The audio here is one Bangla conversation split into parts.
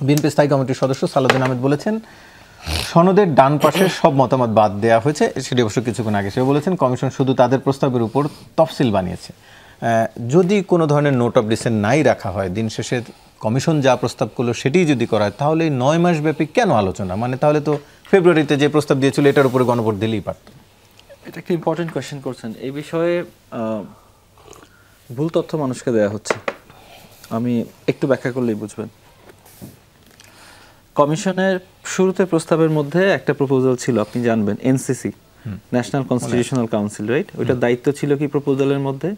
বিএনপি স্থায়ী কমিটির সদস্য সালাউদ্দিন আহমেদ বলেছেন সনদের ডান পাশের সব মতামত বাদ দেওয়া হয়েছে, সেটি অবশ্য কিছুক্ষণ আগে সে বলেছেন কমিশন শুধু তাদের প্রস্তাবের উপর তফসিল বানিয়েছে। যদি কোনো ধরনের নোট অফ ডিসেন্ট নাই রাখা হয়, দিন শেষে কমিশন যা প্রস্তাব করলো সেটিই যদি করা হয়, তাহলে 9 মাস ব্যাপী কেন আলোচনা? মানে তাহলে তো ফেব্রুয়ারিতে যে প্রস্তাব দিয়েছিল এটার উপরে গণভোট দিলেই পারত। এটা একটা ইম্পর্টেন্ট কোয়েশ্চেন করছেন। এই বিষয়ে ভুল তথ্য মানুষকে দেওয়া হচ্ছে, আমি একটু ব্যাখ্যা করলেই বুঝবেন। কমিশনের শুরুতে প্রস্তাবের মধ্যে একটা প্রপোজাল ছিল, আপনি জানবেন, NCC, national constitutional council, right? ওইটার দায়িত্ব ছিল কি প্রপোজালের মধ্যে?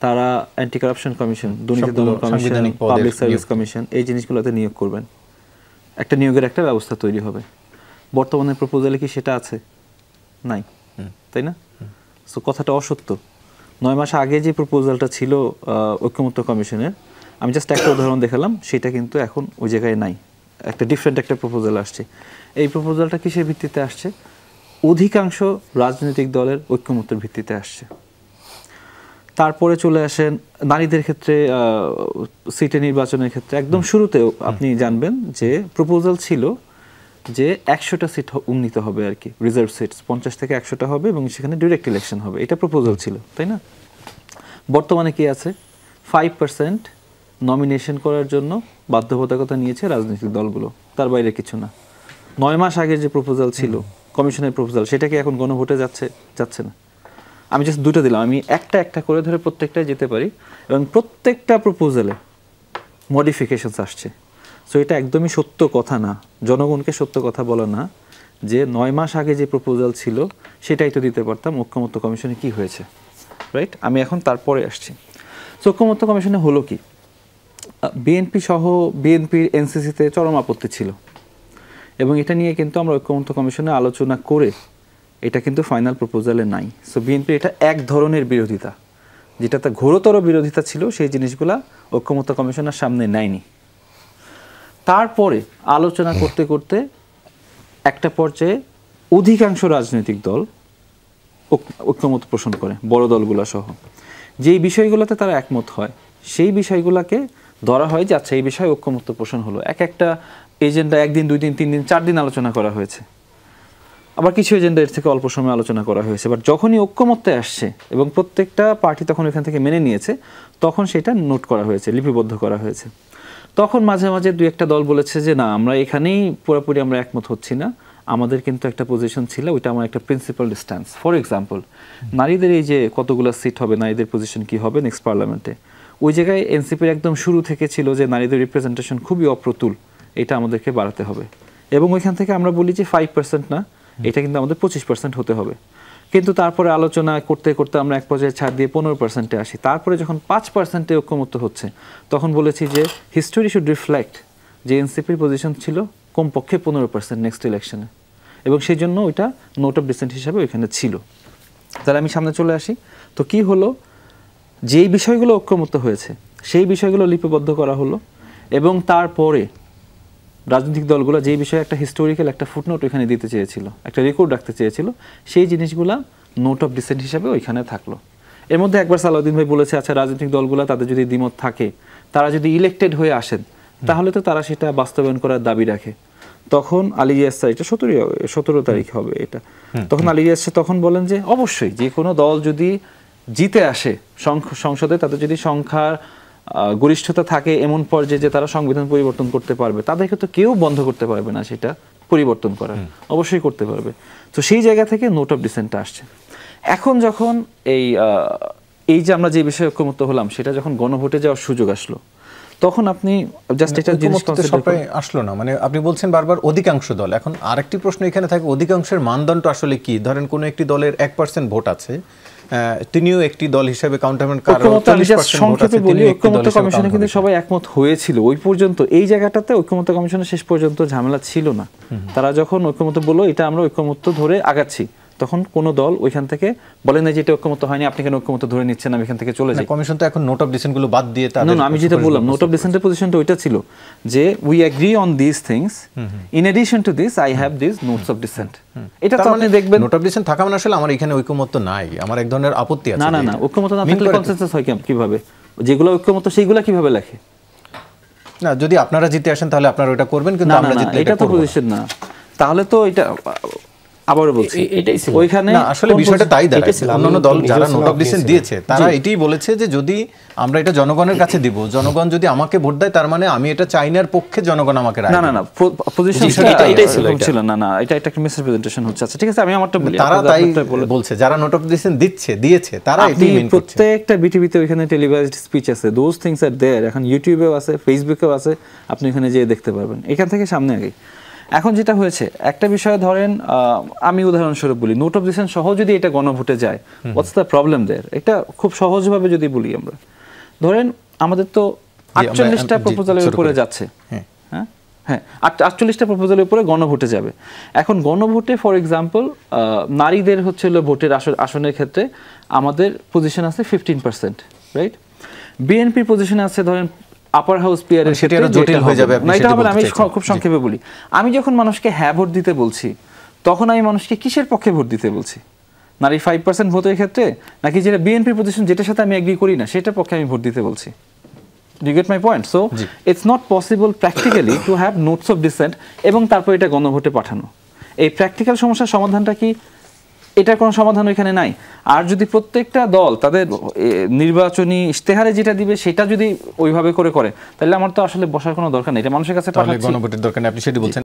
তারা অ্যান্টি কারাপশন কমিশন, দুর্নীতি দমন কমিশন, পাবলিক সার্ভিস কমিশন, এই জিনিসগুলোতে নিয়োগ করবেন, একটা নিয়োগের একটা ব্যবস্থা তৈরি হবে। বর্তমানে প্রপোজালে কি সেটা আছে? নাই, তাই না? সো কথাটা অসত্য। 9 মাস আগে যে প্রপোজালটা ছিল ঐক্যমত্য কমিশনের, আমি জাস্ট একটা উদাহরণ দেখালাম, সেটা কিন্তু এখন ওই জায়গায় নাই, একটা ডিফারেন্ট একটা প্রপোজাল আসছে। এই প্রপোজালটা কিসের ভিত্তিতে আসছে? অধিকাংশ রাজনৈতিক দলের ঐক্যমত্যের ভিত্তিতে আসছে। তারপরে চলে আসেন নারীদের ক্ষেত্রে, সিটে নির্বাচনের ক্ষেত্রে একদম শুরুতেও আপনি জানবেন যে প্রপোজাল ছিল যে 100টা সিট উন্নীত হবে আর কি, রিজার্ভ সিটস 50 থেকে 100টা হবে এবং সেখানে ডিরেক্ট ইলেকশন হবে, এটা প্রপোজাল ছিল, তাই না? বর্তমানে কি আছে? 5% নমিনেশন করার জন্য বাধ্যবাধকতা নিয়েছে রাজনৈতিক দলগুলো, তার বাইরে কিছু না। 9 মাস আগের যে প্রপোজাল ছিল কমিশনের প্রপোজাল, সেটা কি এখন গণভোটে যাচ্ছে না? আমি জাস্ট দুটো দিলাম, আমি একটা একটা করে ধরে প্রত্যেকটাই যেতে পারি, এবং প্রত্যেকটা প্রপোজালে মডিফিকেশনস আসছে। সো এটা একদমই সত্য কথা না, জনগণকে সত্য কথা বলা না, যে 9 মাস আগে যে প্রপোজাল ছিল সেটাই তো দিতে পারতাম, ঐক্যমত্য কমিশনে কি হয়েছে, রাইট? আমি এখন তারপরে আসছি। সো ঐক্যমত্য কমিশনে হলো কি? বিএনপির এনসিসিতে চরম আপত্তি ছিল, এবং এটা নিয়ে কিন্তু আমরা ঐক্যমত্য কমিশনে আলোচনা করে এটা কিন্তু ফাইনাল প্রপোজালে নাই। সো বিএনপির এটা এক ধরনের বিরোধিতা, যেটা তার ঘোরতর বিরোধিতা ছিল, সেই জিনিসগুলা ঐক্যমত্য কমিশনের সামনে নেয়নি। তারপরে আলোচনা করতে করতে একটা পর্যায়ে অধিকাংশ রাজনৈতিক দল ঐক্যমত পোষণ করে, বড় দলগুলো সহ। যেই বিষয়গুলোতে তারা একমত হয় সেই বিষয়গুলোকে ধরা হয় যে আচ্ছা এই বিষয়ে ঐক্যমত্য পোষণ হলো। একটা এজেন্ডা 1 দিন 2 দিন 3 দিন 4 দিন আলোচনা করা হয়েছে, আবার কিছু এজেন্ডা এর থেকে অল্প সময় আলোচনা করা হয়েছে। বাট যখনই ঐক্যমত্যে আসছে এবং প্রত্যেকটা পার্টি তখন এখান থেকে মেনে নিয়েছে, তখন সেটা নোট করা হয়েছে, লিপিবদ্ধ করা হয়েছে। তখন মাঝে মাঝে 2-1টা দল বলেছে যে না, আমরা এখানেই পুরোপুরি আমরা একমত হচ্ছি না, আমাদের কিন্তু একটা পজিশন ছিল, ওইটা আমার একটা প্রিন্সিপাল স্ট্যান্স। ফর এক্সাম্পল, নারীদের এই যে কতগুলো সিট হবে, নারীদের পজিশন কি হবে নেক্সট পার্লামেন্টে, ওই জায়গায় এনসিপির একদম শুরু থেকে ছিল যে নারীদের রিপ্রেজেন্টেশন খুবই অপ্রতুল, এটা আমাদেরকে বাড়াতে হবে। এবং ওইখান থেকে আমরা বলি যে 5% না, এটা কিন্তু আমাদের 25% হতে হবে। কিন্তু তারপরে আলোচনা করতে করতে আমরা এক পর্যায়ে ছাড় দিয়ে 15%-এ আসি। তারপরে যখন 5%-এ ঐক্যমত্য হচ্ছে, তখন বলেছি যে হিস্টোরি শুড রিফ্লেক্ট যে এনসিপির পজিশন ছিল কমপক্ষে 15% নেক্সট ইলেকশনে, এবং সেই জন্য ওইটা নোট অফ ডিসেন্ট হিসাবে ওইখানে ছিল। তাহলে আমি সামনে চলে আসি, তো কি হলো, যেই বিষয়গুলো ঐক্যমত্য হয়েছে সেই বিষয়গুলো লিপিবদ্ধ করা হলো, এবং তারপরে রাজনৈতিক দলগুলো যেই বিষয়ে একটা হিস্টোরিক্যাল একটা ফুটনোট ওইখানে দিতে চেয়েছিল, একটা রেকর্ড রাখতে চেয়েছিল, সেই জিনিসগুলা নোট অফ ডিসেন্ট হিসাবে ওইখানে থাকলো। এর মধ্যে একবার সালাউদ্দিন ভাই বলেছে আচ্ছা রাজনৈতিক দলগুলো তাদের যদি দ্বিমত থাকে, তারা যদি ইলেক্টেড হয়ে আসেন, তাহলে তো তারা সেটা বাস্তবায়ন করার দাবি রাখে। তখন আলী রিয়াজ স্যার, এটা 17 তারিখ হবে এটা, তখন আলী রিয়াজ স্যার তখন বলেন যে অবশ্যই যে কোনো দল যদি জিতে আসে সংসদে, তাদের যদি সংখ্যার গরিষ্ঠতা থাকে এমন পর্যায়ে যে তারা সংবিধান পরিবর্তন করতে পারবে, তাদেরকে তো কেউ বন্ধ করতে পারবে না সেটা পরিবর্তন করা, অবশ্যই করতে পারবে। তো সেই জায়গা থেকে নোট অফ ডিসেন্টটা আসছে। এখন যখন এই যে আমরা যে বিষয়ে ঐক্যমত্য হলাম, সেটা যখন গণভোটে যাওয়ার সুযোগ আসলো, তখন আপনি জাস্ট একটা জিনিস আসলো না, মানে আপনি বলছেন বারবার অধিকাংশ দল। এখন আরেকটি প্রশ্ন এখানে থাকে, অধিকাংশের মানদণ্ড আসলে কি? ধরেন কোনো একটি দলের 1% ভোট আছে, তিনিও একটি দল হিসেবে কাউন্টারমেন্ট করার সংক্ষেপে বলি, ঐক্যমত্য কমিশনে কিন্তু সবাই একমত হয়েছিল ওই পর্যন্ত। এই জায়গাটাতে ঐক্যমত্য কমিশনের শেষ পর্যন্ত ঝামেলা ছিল না। তারা যখন ঐক্যমত্য বললো এটা আমরা ঐক্যমত্য ধরে আগাচ্ছি, তখন কোন দল ওইখান থেকে বলে না যে এটা ঐক্যমত্য হয়নি, আপনি কেন ঐক্যমত্য ধরে নিচ্ছেন, আমি এখান থেকে চলে যাই। কমিশন তো এখন নোট অফ ডিসেন্ট গুলো বাদ দিয়ে আমি যেটা বললাম, নোট অফ ডিসেন্টের পজিশনটা ওইটা ছিল যে we agree on this things, in addition to this I have this notes of dissent. এটা তো আপনি দেখবেন নোট অফ ডিসেন্ট থাকা মানে আসলে আমার এখানে ঐক্যমত্য নাই, আমার এক ধরনের আপত্তি আছে। না ঐক্যমত্য না থাকলে কনসেনসাস হয় কিভাবে? যেগুলো ঐক্যমত্য সেইগুলো কিভাবে লেখে? না, যদি আপনারা জিতে আসেন তাহলে আপনারা ওটা করবেন, কিন্তু না আমরা না জিতলে এটা তো করব না। পজিশন না, তাহলে তো এটা আবারও বলছি এটাই ছিল। ওইখানে না, আসলে বিষয়টা তাই দাঁড়ায়। এটাই ছিল। অন্যান্য আমি দল নিজেও যারা ছিলাম, নোট অফ আপনিও ডিসেন্ট ছিলেন। দিয়েছে তারা এটাই বলেছে যে যদি আমরা এটা জনগণের কাছে দিব, জনগণ যদি আমাকে ভোট দেয় তার মানে আমি এটা চাইনার পক্ষে জনগণ আমাকে রায় না না দেবে। না পজিশন এটাই ছিল, এটা। ছিল না না এটা একটা মিসরিপ্রেজেন্টেশন হচ্ছে। আচ্ছা ঠিক আছে, আমি আমারটা বলি। তারা আপনাদের তাই আপনারটা বলে। বলছে, যারা নোট অফ ডিসেন্ট দিয়েছে তারা আপনি এটাই মেইন করছে। প্রত্যেকটা বিটিভিতে ওইখানে টেলিভাইজড স্পিচ আছে, দোজ থিংস আর দেয়ার। এখন ইউটিউবেও আছে, ফেসবুকেও আছে, আপনি ওখানে যেয়ে দেখতে পারবেন, এখান থেকে সামনে আগে। এখন যেটা হয়েছে, একটা বিষয় ধরেন, আমি উদাহরণস্বরূপ বলি, নোট অফ ডিসেন্ট সহ যদি এটা গণভোটে যায়, হোয়াটস দ্য প্রবলেম দেয়ার? এটা খুব সহজভাবে যদি বলি আমরা, ধরেন আমাদের তো 48টা প্রপোজালের উপরে যাচ্ছে, হ্যাঁ হ্যাঁ 48টা প্রপোজালের উপরে গণভোটে যাবে। এখন গণভোটে ফর এক্সাম্পল নারীদের হচ্ছে হলো ভোটের আসনের ক্ষেত্রে আমাদের পজিশন আছে 15%, রাইট? বিএনপির পজিশন আছে ধরেন আপার হাউস পিয়ারের সেটা আরো জটিল হয়ে যাবে, আপনি না, এটা সেটা হবে না, আমি বলতে চাইছেন। খুব সংক্ষেপে বলি। আমি যখন মানুষকে হ্যাঁ ভোট দিতে বলছি, তখন আমি মানুষকে কিসের পক্ষে ভোট দিতে বলছি? নারী 5% ভোটের ক্ষেত্রে, নাকি যেটা বিএনপির পজিশন, যেটার সাথে আমি এগ্রি করি না, সেটার পক্ষে আমি ভোট দিতে বলছি? Do you get my point? So it's not possible practically to have notes of dissent এবং তারপর এটা গণভোটে পাঠানো। এই প্র্যাকটিক্যাল সমস্যার সমাধানটা কি? এটার কোনো সমাধান এখানে নাই। আর যদি প্রত্যেকটা দল তাদের নির্বাচনী ইশতেহারে যেটা দিবে সেটা যদি ওইভাবে করে, তাহলে আমার তো আসলে বসার কোনো দরকার নেই, এটা মানুষের কাছে তাহলে পাঠাচ্ছি। গণভোটের দরকার নেই, আপনি সেটি বলছেন।